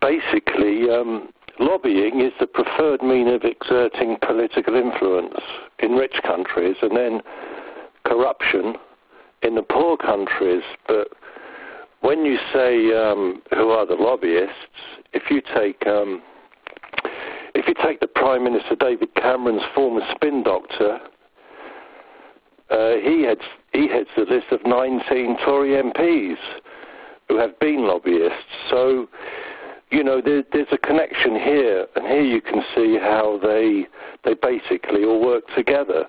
basically, lobbying is the preferred mean of exerting political influence in rich countries, and then corruption in the poor countries. But when you say who are the lobbyists, if you take the Prime Minister David Cameron's former spin doctor, he heads the list of 19 Tory MPs who have been lobbyists. So, you know, there's a connection here, and here you can see how they basically all work together.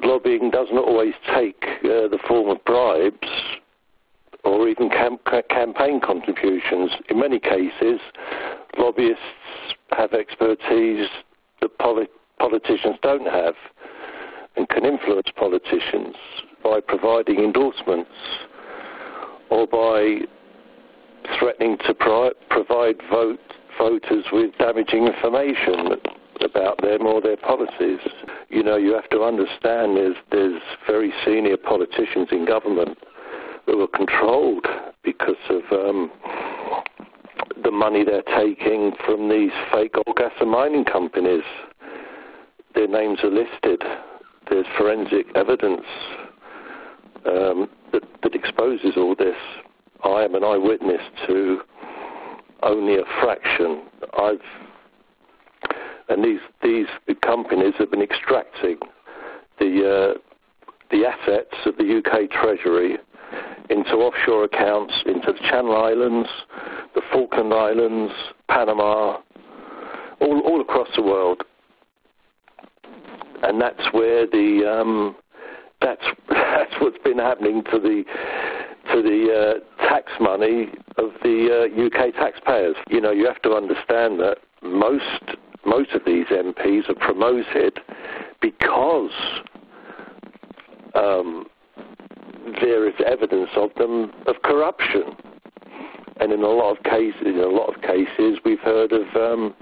Lobbying doesn't always take the form of bribes or even campaign contributions. In many cases, lobbyists have expertise that politicians don't have, and can influence politicians by providing endorsements or by threatening to provide voters with damaging information about them or their policies. You know, you have to understand there's very senior politicians in government who are controlled because of the money they're taking from these fake oil, gas and mining companies. Their names are listed. There's forensic evidence that exposes all this. I am an eyewitness to only a fraction. And these companies have been extracting the assets of the UK Treasury into offshore accounts, into the Channel Islands, the Falkland Islands, Panama, all across the world. And that's where that's what's been happening to the tax money of the UK taxpayers. You know, you have to understand that most of these MPs are promoted because there is evidence of them of corruption, and in a lot of cases, we've heard of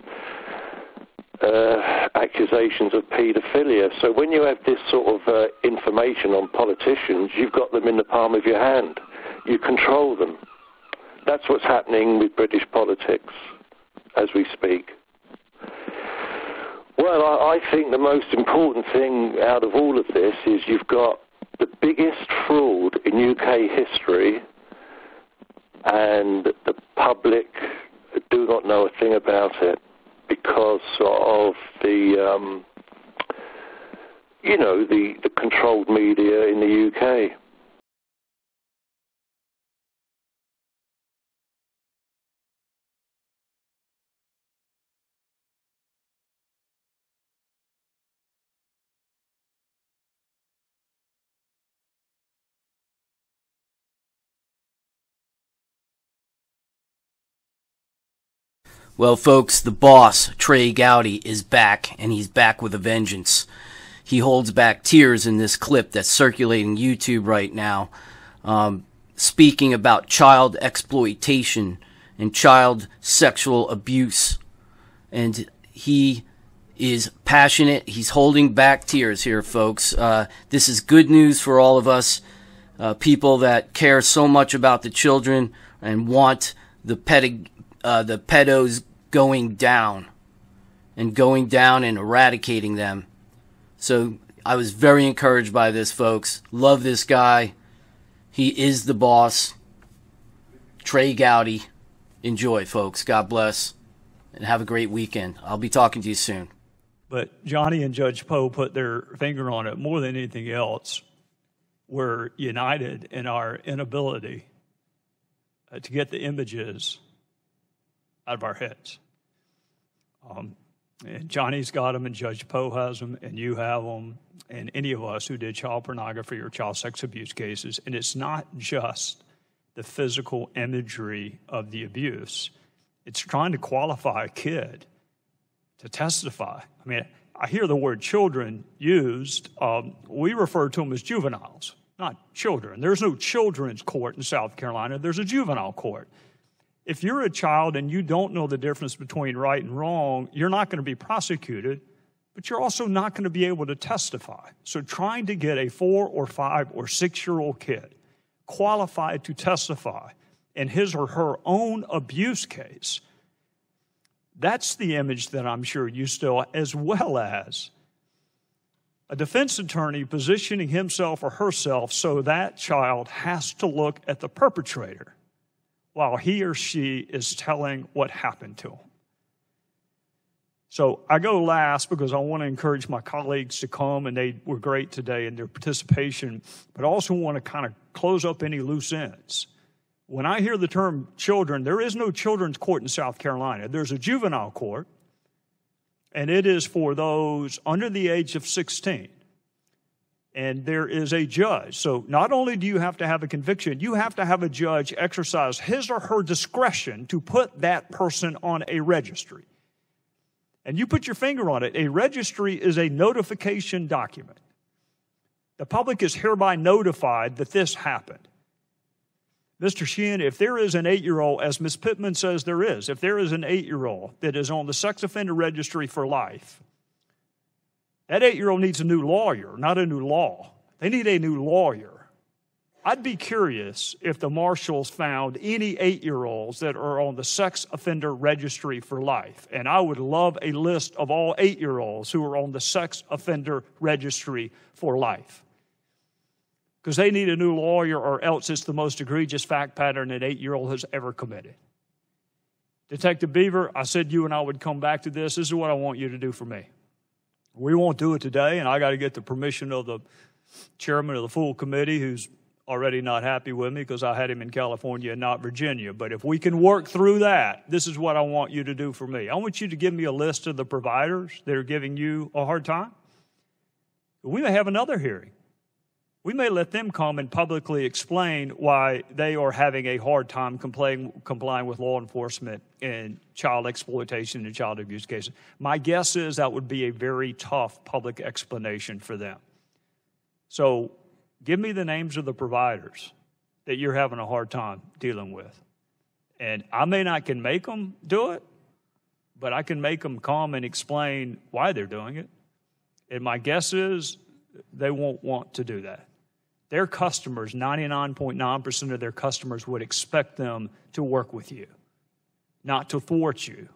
accusations of paedophilia. So when you have this sort of information on politicians, you've got them in the palm of your hand. You control them. That's what's happening with British politics as we speak. Well, I think the most important thing out of all of this is you've got the biggest fraud in UK history, and the public do not know a thing about it because of the controlled media in the UK. Well, folks, the boss, Trey Gowdy, is back, and he's back with a vengeance. He holds back tears in this clip that's circulating YouTube right now, speaking about child exploitation and child sexual abuse. And he is passionate. He's holding back tears here, folks. This is good news for all of us, people that care so much about the children and want the pedos going down and eradicating them. So I was very encouraged by this, folks. Love this guy. He is the boss. Trey Gowdy. Enjoy, folks. God bless. And have a great weekend. I'll be talking to you soon. But Johnny and Judge Poe put their finger on it. More than anything else, we're united in our inability to get the images out of our heads. And Johnny's got them, and Judge Poe has them, and you have them, and any of us who did child pornography or child sex abuse cases. And it's not just the physical imagery of the abuse. It's trying to qualify a kid to testify. I mean, I hear the word children used. We refer to them as juveniles, not children. There's no children's court in South Carolina. There's a juvenile court. If you're a child and you don't know the difference between right and wrong, you're not going to be prosecuted, but you're also not going to be able to testify. So trying to get a 4 or 5 or 6-year-old kid qualified to testify in his or her own abuse case That's the image that I'm sure you still, as well as a defense attorney positioning himself or herself so that child has to look at the perpetrator while he or she is telling what happened to him. So I go last because I want to encourage my colleagues to come, and they were great today in their participation, but I also want to kind of close up any loose ends. When I hear the term children, there is no children's court in South Carolina. There's a juvenile court, and it is for those under the age of 16. And there is a judge. So not only do you have to have a conviction, you have to have a judge exercise his or her discretion to put that person on a registry. And you put your finger on it. A registry is a notification document. The public is hereby notified that this happened. Mr. Sheehan, if there is an 8-year-old, as Ms. Pittman says there is, if there is an 8-year-old that is on the sex offender registry for life, that 8-year-old needs a new lawyer, not a new law. They need a new lawyer. I'd be curious if the marshals found any 8-year-olds that are on the sex offender registry for life. And I would love a list of all 8-year-olds who are on the sex offender registry for life. Because they need a new lawyer, or else it's the most egregious fact pattern an 8-year-old has ever committed. Detective Beaver, I said you and I would come back to this. This is what I want you to do for me. We won't do it today, and I got to get the permission of the chairman of the full committee, who's already not happy with me because I had him in California and not Virginia. But if we can work through that, this is what I want you to do for me. I want you to give me a list of the providers that are giving you a hard time. We may have another hearing. We may let them come and publicly explain why they are having a hard time complying with law enforcement in child exploitation and child abuse cases. My guess is that would be a very tough public explanation for them. So give me the names of the providers that you're having a hard time dealing with. And I may not can make them do it, but I can make them come and explain why they're doing it. And my guess is they won't want to do that. Their customers, 99.9% of their customers would expect them to work with you, not to thwart you,